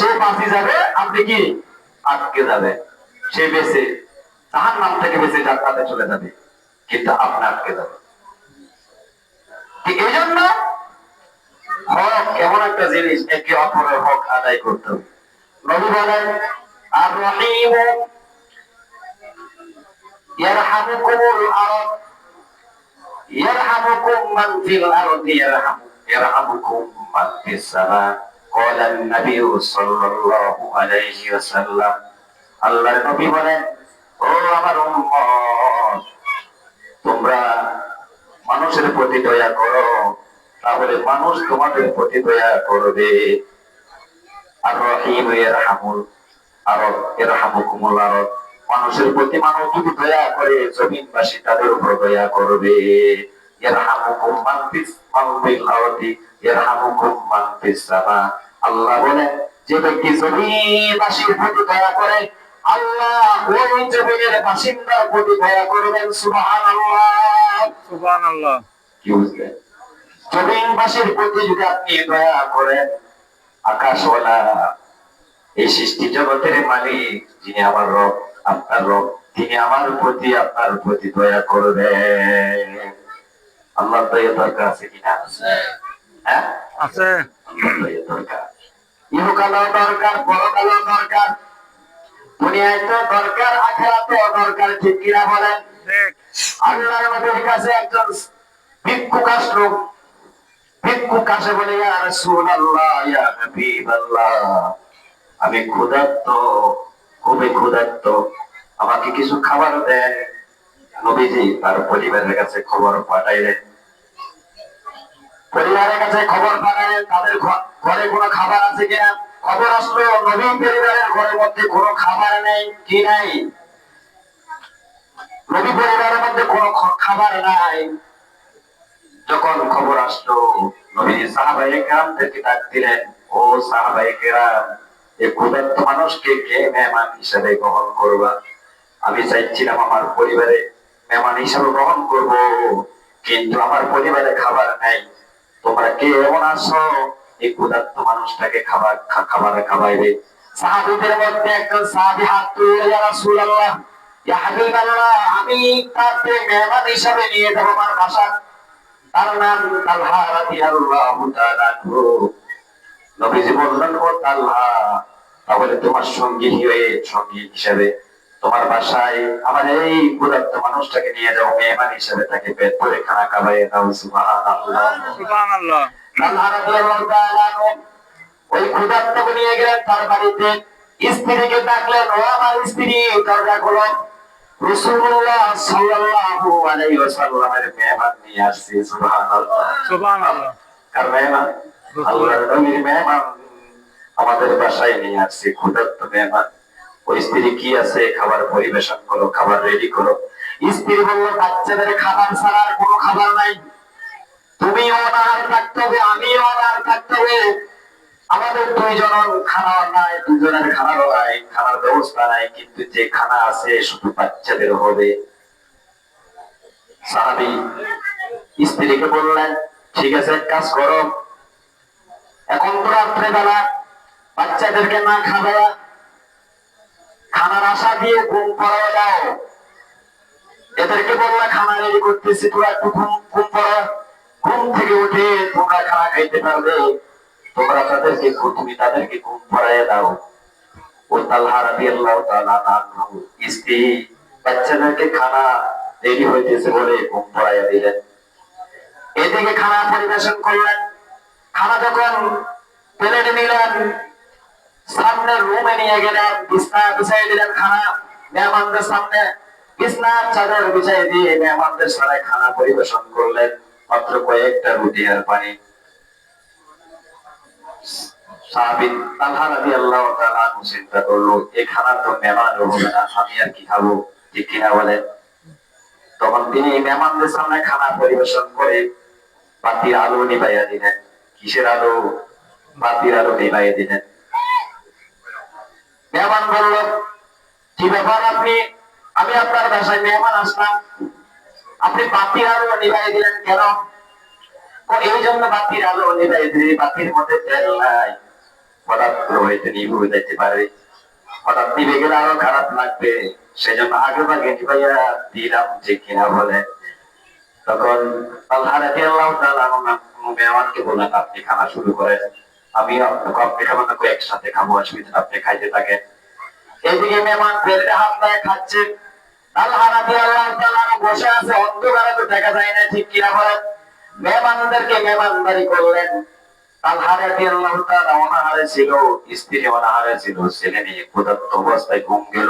সে বাঁচি যাবে, আপনি কি আটকে যাবে। সে বেঁচে জাহান্নাম থেকে বেঁচে জান্নাতে চলে যাবে, কিন্তু আপনি আটকে যাবে। এই জন্য হক এমন একটা জিনিস, একে অপরের হক আদায় করতে হবে। নবী বলেন, আর রহিম ইয়ারহামুকুমুল আরদ ইয়ারহামুকুম মান ফিল আরদি ইয়ারহামুকুম মান ফিস সামা। قال النبي صلى الله عليه وسلم, আল্লাহর নবী বলেন, ও আমার উম্মত, তোমরা মানুষের প্রতি দয়া করো, তাহলে মানুষ তোমাদের প্রতি দয়া করবে। আর রহিম ইয়ারহামুল আরদ ইয়ারহামুকুমুল আরদ, মানুষের প্রতি মানুষ যদি দয়া করে, জমিনবাসী তাদের উপর দয়া করবে। ইয়ারহামুকুম মান ফিল আরদি ইয়ারহামুকুম মান ফিস সামা। আল্লাহ বলেন, যে ব্যক্তি জমিনবাসীর প্রতি দয়া করে, আল্লাহ ওই জমিনের বাসিন্দার প্রতি দয়া করবেন। সুবহানাল্লাহ, সুবহানাল্লাহ। কি বুঝলেন? জমিনবাসীর প্রতি যদি আপনি দয়া করেন, আকাশওয়ালা, এই সৃষ্টি জগতের মালিক, যিনি আমার রব, আপনার রব, তিনি আমার প্রতি আপনার প্রতি দয়া করবেন। আল্লাহ দয়া দরকার আছে কিনা? হ্যাঁ, আছে। আল্লাহ দয়া দরকার, ইহকালও দরকার, পরকালও দরকার, দুনিয়ায় তো দরকার, আখিরাতেও দরকার। ঠিক কিনা বলেন? আল্লাহর নবীর কাছে একজন ভিক্ষুক আসলো। ভিক্ষুক আসে বলে, ইয়া রাসূলুল্লাহ, ইয়া হাবিবাল্লাহ, আমি ক্ষুধার্ত, খুবই ক্ষুধার্ত, আমাকে কিছু খাবার দেন। নবীজি তার পরিবারের কাছে খবর পাঠাইলেন। পরিবারের কাছে খবর পাঠালেন, তাদের ঘরে কোনো খাবার আছে কিনা। খবর আসলো, নবী পরিবারের ঘরের মধ্যে কোনো খাবার নেই। কি নাই? নবী পরিবারের মধ্যে কোনো খাবার নাই। যখন খবর আসলো, নবীজি সাহাবায়ে কেরামদেরকে ডাক দিলেন, ও সাহাবায়ে কেরাম, এই ক্ষুধার্ত মানুষকে কে মেহমান হিসেবে গ্রহণ করবা? আমি চাইছিলাম আমার পরিবারে মেহমান হিসেবে গ্রহণ করব, কিন্তু আমার পরিবারে খাবার নাই। তোমরা কে এমন আছো এই ক্ষুধার্ত মানুষটাকে খাবার খাওয়াইবে? সাহাবীদের মধ্যে একজন সাহাবী হাত তুলে, ইয়া রাসূলুল্লাহ, ইয়া হাবিবাল্লাহ, আমি তাকে মেহমান হিসেবে নিয়ে যাব আমার বাসায়। তার নাম তালহা রাদিয়াল্লাহু তাআলা আনহু। নবীজি বললেন, ও তালহা, তাহলে তোমার সঙ্গী হিসেবে তোমার বাসায় আমার এই ক্ষুধার্ত মানুষটাকে নিয়ে যাও, মেহমান হিসেবে তাকে পেট ভরে খানা খাওয়াইয়ে দাও। সুবহানাল্লাহ, সুবহানাল্লাহ। তালহা রাদিয়াল্লাহু তাআলা আনহু ওই ক্ষুধার্তকে নিয়ে গেলেন তার বাড়িতে। স্ত্রীকে ডাকলেন, ও আমার স্ত্রী, দরজা খোলো, রাসূলুল্লাহ সাল্লাল্লাহু আলাইহি ওয়াসাল্লামের মেহমান নিয়ে আসছে। সুবহানাল্লাহ, সুবহানাল্লাহ। কার মেহমান? আল্লাহর নবীর মেহমান আমাদের বাসায় নিয়ে আসছে, ক্ষুধার্ত মেহমান। ওই স্ত্রী কি আছে, খাবার পরিবেশন করো, খাবার রেডি করো। স্ত্রী বলল, বাচ্চাদের খাবার ছাড়া আর কোনো খাবার নাই, তুমি অনাহার থাকতে হবে, আমিও অনাহার থাকতে হবে। আমাদের দুইজনের খানা নাই, দুজনের খানারও নাই, খানার ব্যবস্থা নাই, কিন্তু যে খানা আছে শুধু বাচ্চাদের হবে। সাহাবী স্ত্রীকে বললেন, ঠিক আছে, এক কাজ করো, এখন তো রাত্রে বেলা, বাচ্চাদেরকে না খাওয়া, খানার আশা দিয়ে ঘুম পড়াও দাও। এদেরকে বললা, খানা রেডি করতেছি, তোরা একটু ঘুম পড়া, ঘুম থেকে উঠে তোমরা খানা খাইতে পারবে। তুমি তাদেরকে ঘুম পড়াইয়া দাও। ও তালহা রাদিয়াল্লাহু তাআলা আনহু স্ত্রী বাচ্চাদেরকে খানা রেডি হইতেছে বলে ঘুম পড়াইয়া দিলেন। এদিকে খানা পরিবেশন করলেন। খানা যখন প্লেটে নিলেন, সামনে রুমে নিয়ে গেলেন, বিছানা বিছাই দিলেন। খানা মেহমানদের সামনে বিছনার চাদর বিছাই দিয়ে মেহমানদের সামনে খানা পরিবেশন করলেন। মাত্র কয়েকটা রুটি আর পানি। সাহাবী তালহা রাদিয়াল্লাহু তাআলা আনহু চিন্তা করলো, এই খানা তো মেহমান হবে না, আমি আর কি খাবো? ঠিক কিনা বলেন? তখন তিনি মেহমানদের সামনে খানা পরিবেশন করে বাতির আলো নিভাইয়া দিলেন। কিসের আলো? বাতির আলো নিভাইয়া দিলেন। মেহমান বলল, কি ব্যাপার, আমি আপনার বাসায় মেহমান আসলাম, আপনি বাতির আলো নিভাইয়া দিলেন কেন? এই জন্য বাতির আলো নিভাইয়া দিলেন, বাতির মধ্যে তেল নাই, পদার্থ হইতে নিভে হয়ে যাইতে পারে, হঠাৎ নিভে গেলে আরো খারাপ লাগবে, সেজন্য আগে ভাগে নিভাইয়া দিলাম, যে কিনা বলে। তখন তালহা রাদিয়াল্লাহু তাআলা মেহমানকে বললেন, আপনি খানা শুরু করেন, আমি আপনি খাবেন না, একসাথে খাবো, অসুবিধা নেই, আপনি খাইতে থাকেন। এদিকে মেহমান প্লেটে হাত দিয়ে খাচ্ছে, তালহা রাদিয়াল্লাহু তাআলা বসে আছে, অন্ধকারে তো দেখা যায় না, ঠিক কিনা বলেন। মেহমানদেরকে মেহমানদারি করলেন। তালহা রাদিয়াল্লাহু তাআলা অনাহারে ছিল, স্ত্রী অনাহারে ছিল, ছেলে নিয়ে ক্ষুধার্ত অবস্থায় ঘুম গেল।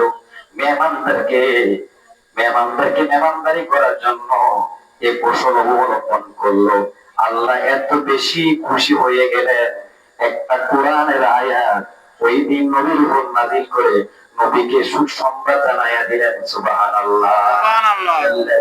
মেহমানদেরকে মেহমানদারি করার জন্য এই কৌশল অবলম্বন করলো। আল্লাহ এত বেশি খুশি হয়ে গেলেন, একটা কোরআনের আয়াত ওই দিন নবীর উপর নাযিল করে নবীকে সুসংবাদ জানাইয়া দিলেন, সুবহানাল্লাহ। সুবহানাল্লাহ।